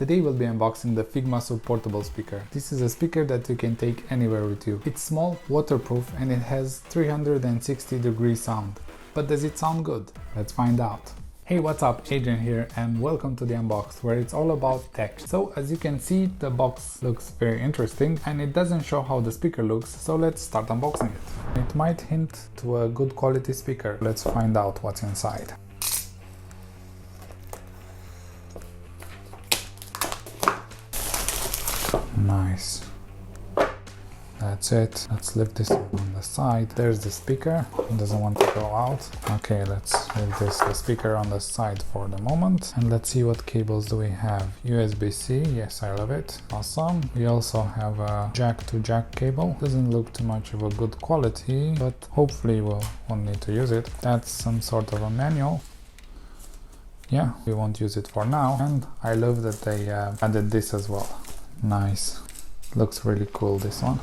Today we'll be unboxing the Figmasu Portable Speaker. This is a speaker that you can take anywhere with you. It's small, waterproof, and it has 360-degree sound. But does it sound good? Let's find out. Hey, what's up? Adrian here, and welcome to the Unboxed, where it's all about tech. So as you can see, the box looks very interesting and it doesn't show how the speaker looks, so let's start unboxing it. It might hint to a good quality speaker. Let's find out what's inside. Nice. That's it. Let's leave this on the side. There's the speaker. It doesn't want to go out. Okay, let's leave the speaker on the side for the moment. And let's see what cables do we have. USB-C. Yes, I love it. Awesome. We also have a jack to jack cable. Doesn't look too much of a good wquality, but hopefully we'll won't need to use it. That's some sort of a manual. Yeah, we won't use it for now. And I love that they added this as well. Nice. Looks really cool, this one.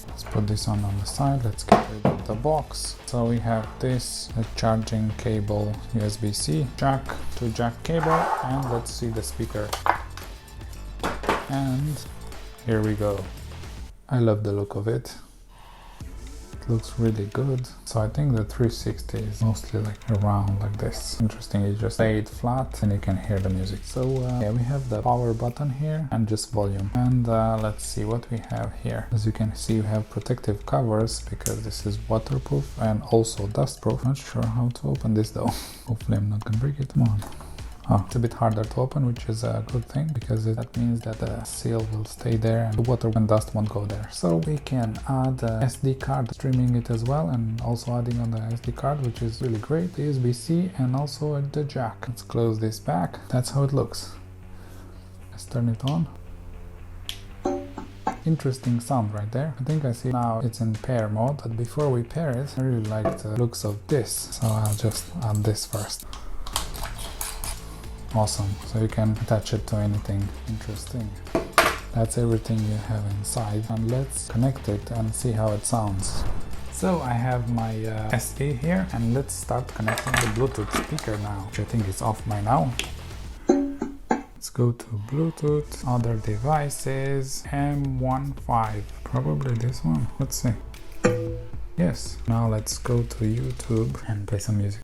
Let's put this on the side. Let's get rid of the box. So we have this, a charging cable, USB-C, jack to jack cable, and let's see the speaker. And here we go. I love the look of it. Looks really good. So I think the 360 is mostly like around like this. Interesting, you just lay it flat and you can hear the music. So yeah, we have the power button here and just volume. And let's see what we have here. As you can see, we have protective covers because this is waterproof and also dustproof. Not sure how to open this though. Hopefully I'm not gonna break it. Come on. Oh, it's a bit harder to open, which is a good thing because that means that the seal will stay there and the water and dust won't go there. So we can add a SD card, streaming it as well, and also adding on the SD card, which is really great. The USB-C and also the jack. Let's close this back. That's how it looks. Let's turn it on. Interesting sound right there. I think I see now it's in pair mode, but before we pair it, I really like the looks of this. So I'll just add this first. Awesome, so you can attach it to anything interesting. That's everything you have inside, and let's connect it and see how it sounds. So I have my SE here, and let's start connecting the Bluetooth speaker now, which I think is off by now. Let's go to Bluetooth, other devices, M15, probably this one. Let's see. Yes, now let's go to YouTube and play some music.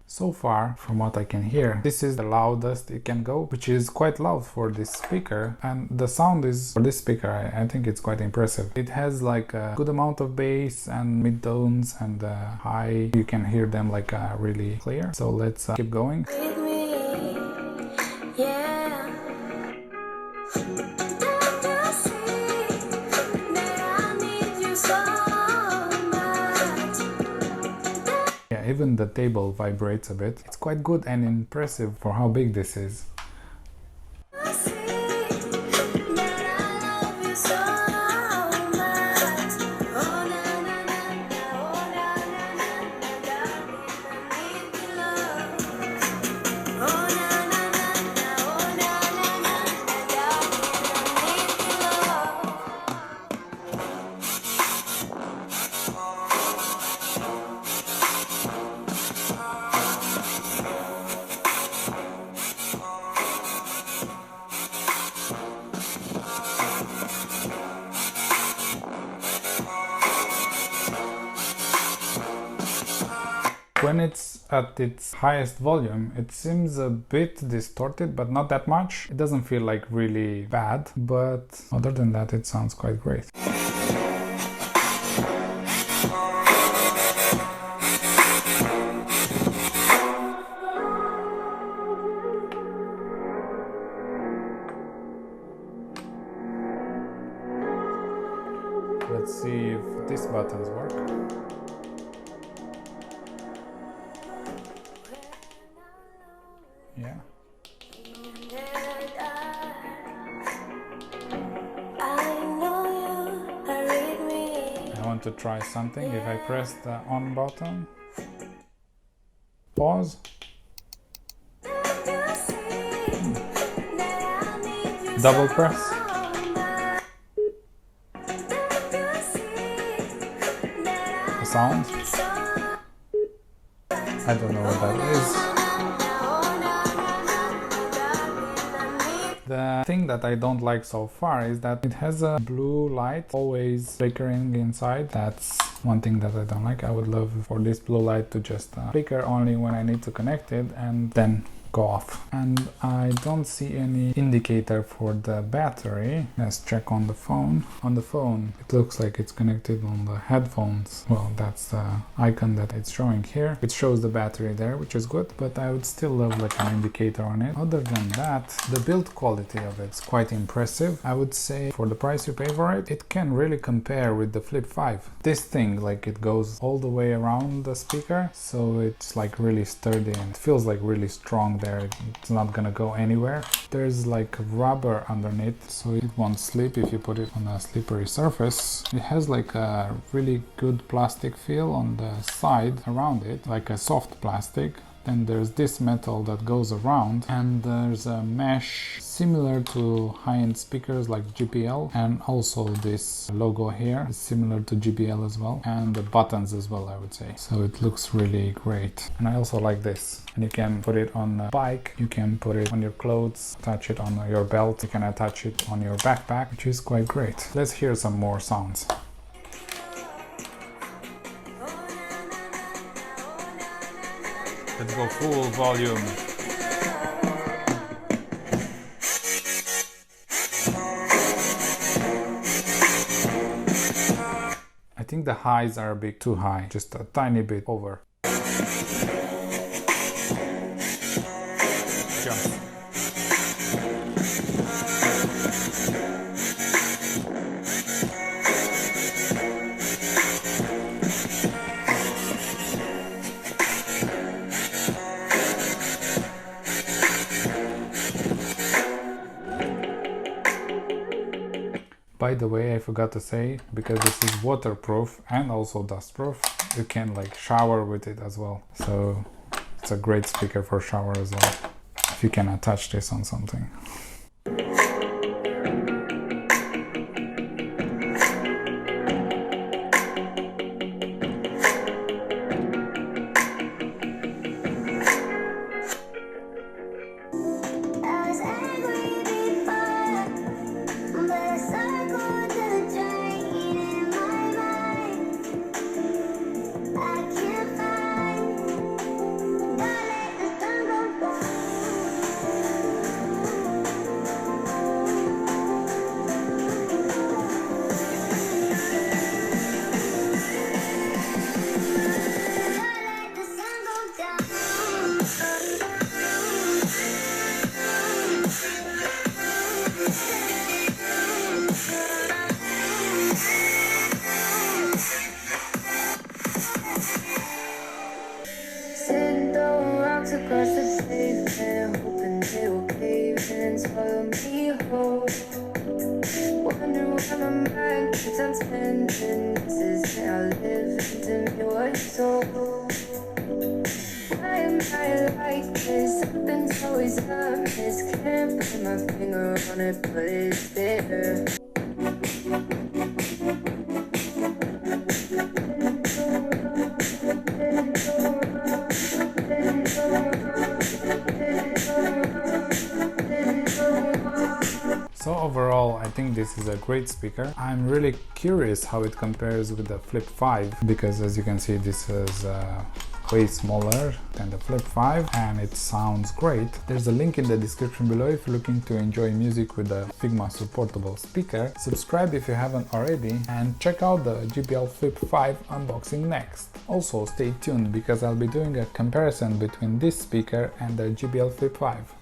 So far, from what I can hear, this is the loudest it can go, which is quite loud for this speaker, and the sound is, for this speaker, I think it's quite impressive. It has like a good amount of bass and mid-tones and high, you can hear them like really clear. So let's keep going. Even the table vibrates a bit. It's quite good and impressive for how big this is. When it's at its highest volume, it seems a bit distorted, but not that much. It doesn't feel like really bad, but other than that, it sounds quite great. Let's see if these buttons work. Yeah. want to try something, if I press the on button, pause, double press, the sound, I don't know what that is. The thing that I don't like so far is that it has a blue light always flickering inside. That's one thing that I don't like. I would love for this blue light to just flicker only when I need to connect it and then go off. And I don't see any indicator for the battery. Let's check on the phone. On the phone it looks like it's connected on the headphones. Well, that's the icon that it's showing here. It shows the battery there, which is good, but I would still love like an indicator on it. Other than that, the build quality of it's quite impressive. I would say for the price you pay for it, it can really compare with the Flip 5. This thing, like, it goes all the way around the speaker, so it's like really sturdy and it feels like really strong there. It's not gonna go anywhere. There's like rubber underneath, so it won't slip if you put it on a slippery surface. It has like a really good plastic feel on the side around it, like a soft plastic. Then there's this metal that goes around, and there's a mesh similar to high-end speakers like JBL, and also this logo here is similar to JBL as well, and the buttons as well, I would say. So it looks really great. And I also like this. And you can put it on a bike, you can put it on your clothes, attach it on your belt, you can attach it on your backpack, which is quite great. Let's hear some more sounds. Let's go full volume. I think the highs are a bit too high, just a tiny bit over. Jump. By the way, I forgot to say, because this is waterproof and also dustproof, you can like shower with it as well. So it's a great speaker for shower as well, if you can attach this on something. Across the pavement, hoping they will cave in and swallow me whole. Wondering why my mind keeps on spinning. This is how I live into me what you sold. Why am I like this? Something's always amiss. Can't put my finger on it, but it's there. So overall, I think this is a great speaker. I'm really curious how it compares with the Flip 5, because as you can see, this is way smaller than the Flip 5 and it sounds great. There's a link in the description below if you're looking to enjoy music with the Figmasu Portable Speaker. Subscribe if you haven't already and check out the JBL Flip 5 unboxing next. Also stay tuned because I'll be doing a comparison between this speaker and the JBL Flip 5.